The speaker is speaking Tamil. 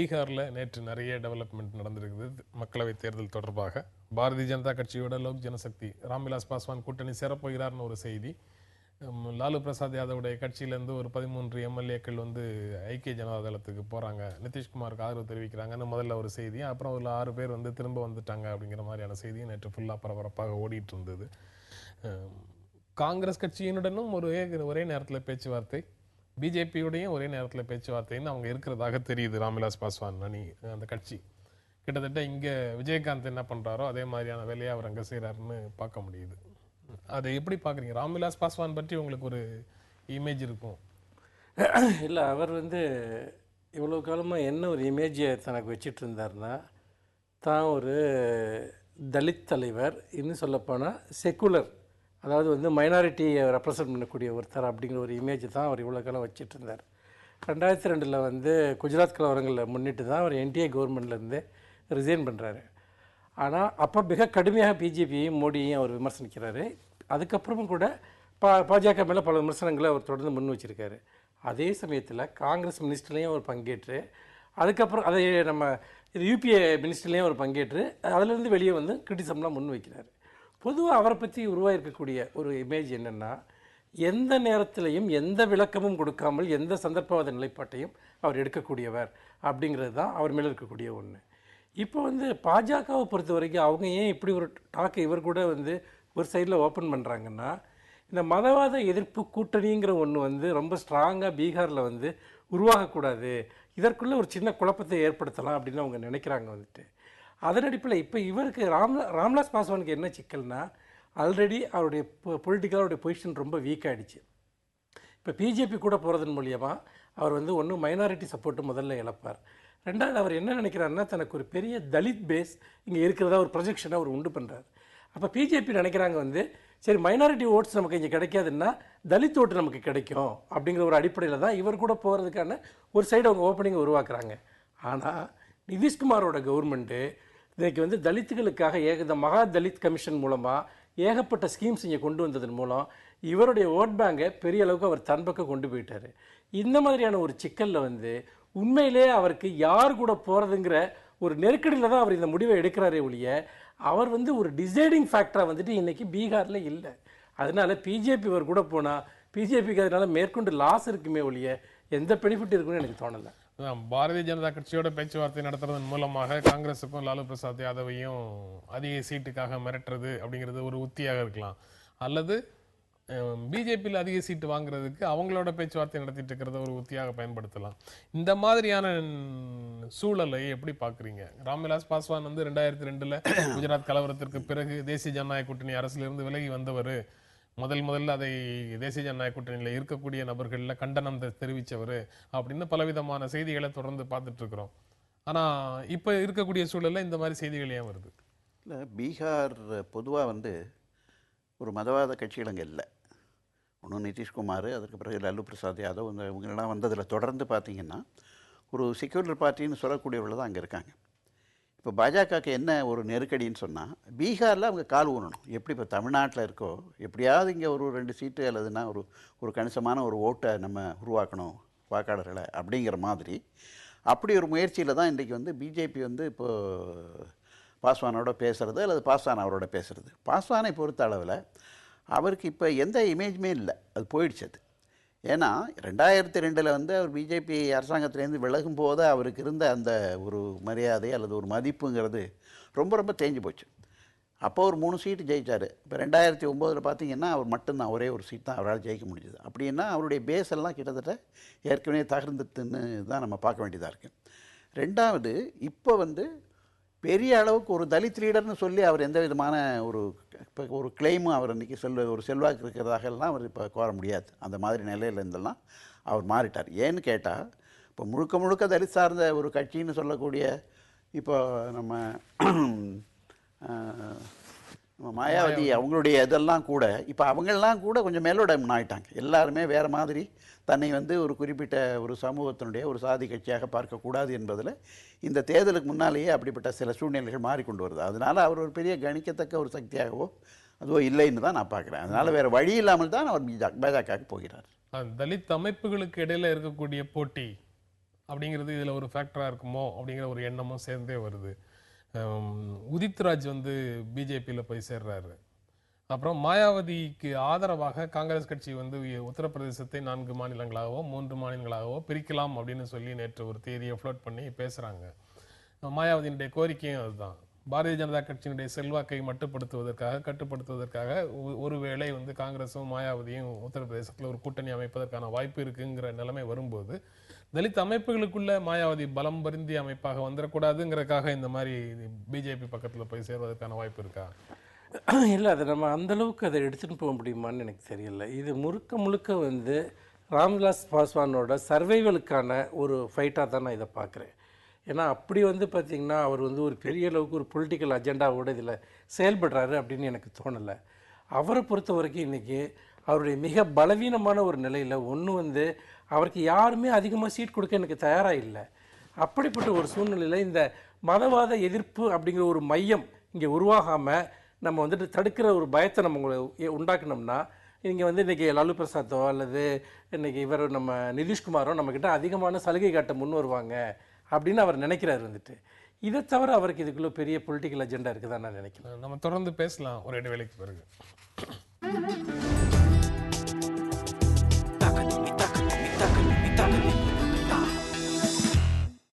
பீகாரில் நேற்று நிறைய டெவலப்மெண்ட் நடந்திருக்குது. மக்களவைத் தேர்தல் தொடர்பாக பாரதிய ஜனதா கட்சியோட லோக் ஜனசக்தி ராம்விலாஸ் பாஸ்வான் கூட்டணி சேரப்போகிறார்னு ஒரு செய்தி. லாலு பிரசாத் யாதவுடைய கட்சியிலேருந்து ஒரு 13 எம்எல்ஏக்கள் வந்து ஐக்கிய ஜனதா தளத்துக்கு போகிறாங்க, நிதிஷ்குமாருக்கு ஆதரவு தெரிவிக்கிறாங்கன்னு முதல்ல ஒரு செய்தி. அப்புறம் ஒரு 6 பேர் வந்து திரும்ப வந்துட்டாங்க அப்படிங்கிற மாதிரியான செய்தி நேற்று ஃபுல்லாக பரபரப்பாக ஓடிட்டு இருந்தது. காங்கிரஸ் கட்சியினுடனும் ஒரே நேரத்தில் பேச்சுவார்த்தை, பிஜேபியுடையும் ஒரே நேரத்தில் பேச்சுவார்த்தைன்னு அவங்க இருக்கிறதாக தெரியுது. ராம்விலாஸ் பாஸ்வான் அணி அந்த கட்சி கிட்டத்தட்ட இங்கே விஜயகாந்த் என்ன பண்ணுறாரோ அதே மாதிரியான வேலையை அவர் அங்கே செய்கிறாருன்னு பார்க்க முடியுது. அதை எப்படி பார்க்குறீங்க? ராம்விலாஸ் பாஸ்வான் பற்றி உங்களுக்கு ஒரு இமேஜ் இருக்கும் இல்லை? அவர் வந்து இவ்வளோ காலமாக என்ன ஒரு இமேஜை தனக்கு வச்சுட்டு இருந்தார்னா, தான் ஒரு தலித் தலைவர், இன்னும் சொல்லப்போனால் செக்குலர், அதாவது வந்து மைனாரிட்டியை ரெப்ரசன்ட் பண்ணக்கூடிய ஒருத்தர் அப்படிங்கிற ஒரு இமேஜ் தான் அவர் இவ்வளோ காலம் வச்சுட்டு இருந்தார். 2002 வந்து குஜராத் கலவரங்களில் முன்னிட்டு தான் அவர் என்டிஏ கவர்மெண்ட்லேருந்து ரிசைன் பண்ணுறாரு. ஆனால் அப்போ மிக கடுமையாக பிஜேபியையும் மோடியையும் அவர் விமர்சனிக்கிறாரு. அதுக்கப்புறமும் கூட பாஜக மேலே பல விமர்சனங்களை அவர் தொடர்ந்து முன் வச்சிருக்காரு. அதே சமயத்தில் காங்கிரஸ் மினிஸ்டர்லேயும் அவர் பங்கேற்று, அதுக்கப்புறம் அதை நம்ம யூபிஏ மினிஸ்டர்லேயும் அவர் பங்கேற்று அதிலேருந்து வெளியே வந்து கிரிட்டிசம்லாம் முன் வைக்கிறார். பொதுவாக அவரை பற்றி உருவாயிருக்கக்கூடிய ஒரு இமேஜ் என்னென்னா, எந்த நேரத்திலையும் எந்த விளக்கமும் கொடுக்காமல் எந்த சந்தர்ப்பவாத நிலைப்பாட்டையும் அவர் எடுக்கக்கூடியவர் அப்படிங்கிறது தான் அவர் மேலே இருக்கக்கூடிய ஒன்று. இப்போ வந்து பாஜகவை பொறுத்த வரைக்கும் அவங்க ஏன் இப்படி ஒரு டாக்கை இவர் கூட வந்து ஒரு சைடில் ஓப்பன் பண்ணுறாங்கன்னா, இந்த மதவாத எதிர்ப்பு கூட்டணிங்கிற ஒன்று வந்து ரொம்ப ஸ்ட்ராங்காக பீகாரில் வந்து உருவாகக்கூடாது, இதற்குள்ளே ஒரு சின்ன குழப்பத்தை ஏற்படுத்தலாம் அப்படின்னு அவங்க நினைக்கிறாங்க வந்துட்டு. அதன் அடிப்படையில் இப்போ இவருக்கு ராம்விலாஸ் பாஸ்வானுக்கு என்ன சிக்கல்னா, ஆல்ரெடி அவருடைய பொலிட்டிக்கலாக பொசிஷன் ரொம்ப வீக் ஆகிடுச்சு. இப்போ பிஜேபி கூட போகிறதன் மூலியமாக அவர் வந்து ஒன்றும் மைனாரிட்டி சப்போர்ட்டு முதல்ல இழப்பார். ரெண்டாவது அவர் என்ன நினைக்கிறாருன்னா, தனக்கு ஒரு பெரிய தலித் பேஸ் இங்கே இருக்கிறதா ஒரு ப்ரொஜெக்ஷனை அவர் உண்டு பண்ணுறாரு. அப்போ பிஜேபி நினைக்கிறாங்க வந்து, சரி மைனாரிட்டி ஓட்ஸ் நமக்கு இங்கே கிடைக்காதுன்னா தலித் ஓட்டு நமக்கு கிடைக்கும் அப்படிங்கிற ஒரு அடிப்படையில் தான் இவர் கூட போகிறதுக்கான ஒரு சைடு அவங்க ஓப்பனிங்கை உருவாக்குறாங்க. ஆனால் நிதிஷ்குமாரோட கவர்மெண்ட்டு இன்றைக்கி வந்து தலித்துகளுக்காக இந்த மகா தலித் கமிஷன் மூலமாக ஏகப்பட்ட ஸ்கீம்ஸ் இங்கே கொண்டு வந்ததன் மூலம் இவருடைய ஓட் பேங்கை பெரிய அளவுக்கு அவர் தன் பக்கம் கொண்டு போயிட்டார். இந்த மாதிரியான ஒரு சிக்கலில் வந்து உண்மையிலே அவருக்கு யார் கூட போகிறதுங்கிற ஒரு நெருக்கடியில் தான் அவர் இந்த முடிவை எடுக்கிறாரே ஒழிய, அவர் வந்து ஒரு டிசைடிங் ஃபேக்டராக வந்துட்டு இன்றைக்கி பீகாரில் இல்லை. அதனால் பிஜேபி இவர் கூட போனால் பிஜேபிக்கு அதனால் மேற்கொண்டு லாஸ் இருக்குமே ஒழிய எந்த பெனிஃபிட் இருக்குன்னு எனக்கு தோணலை. பாரதிய ஜனதா கட்சியோட பேச்சுவார்த்தை நடத்துறதன் மூலமாக காங்கிரஸுக்கும் லாலு பிரசாத் யாதவையும் அதிக சீட்டுக்காக மிரட்டுறது அப்படிங்கிறது ஒரு உத்தியாக இருக்கலாம். அல்லது பிஜேபியில் அதிக சீட்டு வாங்குறதுக்கு அவங்களோட பேச்சுவார்த்தை நடத்திட்டு இருக்கிறத ஒரு உத்தியாக பயன்படுத்தலாம். இந்த மாதிரியான சூழலை எப்படி பார்க்குறீங்க? ராம்விலாஸ் பாஸ்வான் வந்து 2002 குஜராத் கலவரத்திற்கு பிறகு தேசிய ஜனநாயக கூட்டணி அரசிலிருந்து விலகி வந்தவர். முதல்ல அதை தேசிய ஜனநாயக கூட்டணியில் இருக்கக்கூடிய நபர்களில் கண்டனம் தெரிவித்தவர் அப்படின்னு பலவிதமான செய்திகளை தொடர்ந்து பார்த்துட்டு இருக்கிறோம். ஆனால் இப்போ இருக்கக்கூடிய சூழலில் இந்த மாதிரி செய்திகள் ஏன் வருது? இல்லை, பீகார் பொதுவாக வந்து ஒரு மதவாத கட்சிகள் அங்கே இல்லை. ஒன்றும் நிதிஷ்குமார், அதுக்கு பிறகு லாலு பிரசாத் யாதவ், இவங்கெல்லாம் வந்ததில் தொடர்ந்து பார்த்திங்கன்னா ஒரு செக்யூலர் பார்ட்டின்னு சொல்லக்கூடியவர்கள் தான் அங்கே இருக்காங்க. இப்போ பாஜகவுக்கு என்ன ஒரு நெருக்கடின்னு சொன்னால், பீகாரில் அவங்க கால் ஊனணும். எப்படி இப்போ தமிழ்நாட்டில் இருக்கோ, எப்படியாவது இங்கே ஒரு 2 சீட்டு அல்லதுன்னா ஒரு கணிசமான ஒரு ஓட்டை நம்ம உருவாக்கணும் வாக்காளர்களை அப்படிங்கிற மாதிரி, அப்படி ஒரு முயற்சியில் தான் இன்றைக்கி வந்து பிஜேபி வந்து இப்போது பாஸ்வானோட பேசுகிறது அல்லது பாஸ்வான் அவரோட பேசுகிறது. பாஸ்வானை பொறுத்த அளவில் அவருக்கு இப்போ எந்த இமேஜுமே இல்லை, அது போயிடுச்சு. அது ஏன்னா 2002 வந்து அவர் பிஜேபி அரசாங்கத்திலேருந்து விலகும் போது அவருக்கு இருந்த அந்த ஒரு மரியாதை அல்லது ஒரு மதிப்புங்கிறது ரொம்ப ரொம்ப தேஞ்சு போச்சு. அப்போ ஒரு 3 சீட்டு ஜெயித்தார். இப்போ 2009 பார்த்திங்கன்னா அவர் மட்டும்தான் ஒரே ஒரு சீட் தான் அவரால் ஜெயிக்க முடிஞ்சது. அப்படின்னா அவருடைய பேஸ் எல்லாம் கிட்டத்தட்ட ஏற்கனவே தகர்ந்துட்டுன்னு தான் நம்ம பார்க்க வேண்டியதாக இருக்குது. ரெண்டாவது, இப்போ வந்து பெரிய அளவுக்கு ஒரு தலித் லீடர்னு சொல்லி அவர் எந்த விதமான இப்போ ஒரு கிளைமும் அவர் இன்றைக்கி ஒரு செல்வாக்கு இருக்கிறதாகலாம் அவர் இப்போ கோர முடியாது. அந்த மாதிரி நிலையில் இருந்தெல்லாம் அவர் மாறிட்டார். ஏன்னு கேட்டால், இப்போ முழுக்க தலித் சார்ந்த ஒரு கட்சின்னு சொல்லக்கூடிய இப்போ நம்ம மாயாவதி அவங்களுடைய இதெல்லாம் கூட இப்போ அவங்களெலாம் கூட கொஞ்சம் மேலோடம் ஆகிட்டாங்க. எல்லாருமே வேறு மாதிரி தன்னை வந்து ஒரு குறிப்பிட்ட ஒரு சமூகத்தினுடைய ஒரு சாதி கட்சியாக பார்க்கக்கூடாது என்பதில் இந்த தேர்தலுக்கு முன்னாலேயே அப்படிப்பட்ட சில சூழ்நிலைகள் மாறிக்கொண்டு வருது. அதனால் அவர் ஒரு பெரிய கணிக்கத்தக்க ஒரு சக்தியாகவோ அதுவோ இல்லைன்னு தான் நான் பார்க்குறேன். அதனால் வேறு வழி இல்லாமல் தான் அவர் பாஜகவுக்கு போகிறார். தலித் அமைப்புகளுக்கு இடையில் இருக்கக்கூடிய போட்டி அப்படிங்கிறது இதில் ஒரு ஃபேக்டராக இருக்குமோ அப்படிங்கிற ஒரு எண்ணமும் சேர்ந்தே வருது. உதித்ராஜ் வந்து பிஜேபியில் போய் சேர்றாரு. அப்புறம் மாயாவதிக்கு ஆதரவாக காங்கிரஸ் கட்சி வந்து உத்தரப்பிரதேசத்தை 4 மாநிலங்களாகவோ 3 மாநிலங்களாகவோ பிரிக்கலாம் அப்படின்னு சொல்லி நேற்று ஒரு தேதியை ஃப்ளோட் பண்ணி பேசுகிறாங்க. மாயாவதியினுடைய கோரிக்கையும் அதுதான். பாரதிய ஜனதா கட்சியினுடைய செல்வாக்கை கட்டுப்படுத்துவதற்காக ஒருவேளை வந்து காங்கிரஸும் மாயாவதியும் உத்தரப்பிரதேசத்தில் ஒரு கூட்டணி அமைப்பதற்கான வாய்ப்பு இருக்குங்கிற நிலைமை வரும்போது தலித் அமைப்புகளுக்குள்ள மாயாவதி பலம் பொருந்திய அமைப்பாக வந்துடக்கூடாதுங்கிறதுக்காக இந்த மாதிரி பிஜேபி பக்கத்தில் போய் சேர்வதற்கான வாய்ப்பு இருக்கா? இல்லை, அதை நம்ம அந்தளவுக்கு அதை எடுத்துகிட்டு போக முடியுமான்னு எனக்கு தெரியல. இது முழுக்க வந்து ராம்விலாஸ் பாஸ்வானோட சர்வைவலுக்கான ஒரு ஃபைட்டாக தான் நான் இதை பார்க்குறேன். ஏன்னா அப்படி வந்து பார்த்திங்கன்னா அவர் வந்து ஒரு பெரிய அளவுக்கு ஒரு பொலிட்டிக்கல் அஜெண்டாவோடு இதில் செயல்படுறாரு அப்படின்னு எனக்கு தோணலை. அவரை பொறுத்த வரைக்கும் இன்றைக்கி அவருடைய மிக பலவீனமான ஒரு நிலையில் ஒன்று வந்து அவருக்கு யாருமே அதிகமாக சீட் கொடுக்க எனக்கு தயாராக இல்லை. அப்படிப்பட்ட ஒரு சூழ்நிலையில் இந்த மதவாத எதிர்ப்பு அப்படிங்கிற ஒரு மையம் இங்கே உருவாகாமல் நம்ம வந்துட்டு தடுக்கிற ஒரு பயத்தை நம்ம உண்டாக்கணும்னா இங்கே வந்து இன்றைக்கி லாலு பிரசாத்தோ அல்லது இன்றைக்கி இவர் நம்ம நிதிஷ்குமாரோ நம்மக்கிட்ட அதிகமான சலுகை காட்ட முன் வருவாங்க அப்படின்னு அவர் நினைக்கிறார் வந்துட்டு. இதை தவிர அவருக்கு இதுக்குள்ளே பெரிய பொலிட்டிக்கல் அஜெண்டா இருக்குதான் நான் நினைக்கிறேன். நம்ம தொடர்ந்து பேசலாம் ஒரு இடைவேளைக்கு பிறகு.